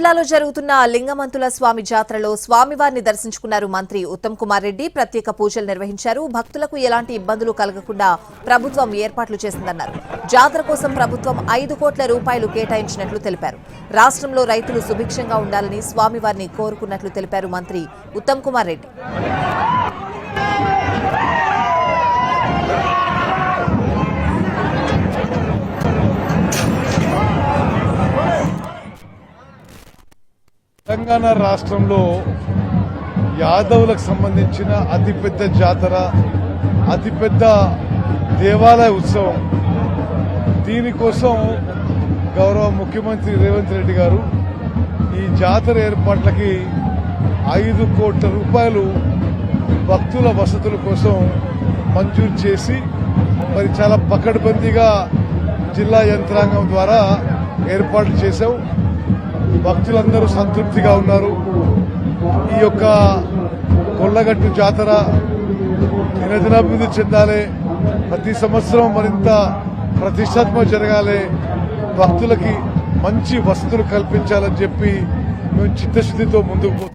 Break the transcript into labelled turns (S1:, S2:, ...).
S1: జిల్లాలో జరుగుతున్న లింగమంతుల స్వామి జాతరలో స్వామివారిని దర్శించుకున్నారు మంత్రి ఉత్తమ్ కుమార్ రెడ్డి. ప్రత్యేక పూజలు నిర్వహించారు. భక్తులకు ఎలాంటి ఇబ్బందులు కలగకుండా ప్రభుత్వం ఏర్పాట్లు చేసిందన్నారు. జాతర కోసం ప్రభుత్వం 5 కోట్ల రూపాయలు కేటాయించినట్లు తెలిపారు. రాష్ట్రంలో రైతులు సుభిక్షంగా ఉండాలని స్వామివారిని కోరుకున్నట్లు తెలిపారు మంత్రి ఉత్తమ్ కుమార్ రెడ్డి.
S2: తెలంగాణ రాష్ట్రంలో యాదవులకు సంబంధించిన అతిపెద్ద జాతర, అతిపెద్ద దేవాలయ ఉత్సవం. దీనికోసం గౌరవ ముఖ్యమంత్రి రేవంత్ రెడ్డి గారు ఈ జాతర ఏర్పాట్లకి 5 కోట్ల రూపాయలు భక్తుల వసతుల కోసం మంజూరు చేసి మరి చాలా పకడ్బందీగా జిల్లా యంత్రాంగం ద్వారా ఏర్పాట్లు చేశాం. భక్తులందరూ సంతృప్తిగా ఉన్నారు. ఈ యొక్క కొల్లగట్టు జాతర దినదినాభివృద్ధి చెందాలి, ప్రతి సంవత్సరం మరింత ప్రతిష్టాత్మక జరగాలి, భక్తులకి మంచి వసతులు కల్పించాలని చెప్పి మేము చిత్తశుద్ధితో ముందుకు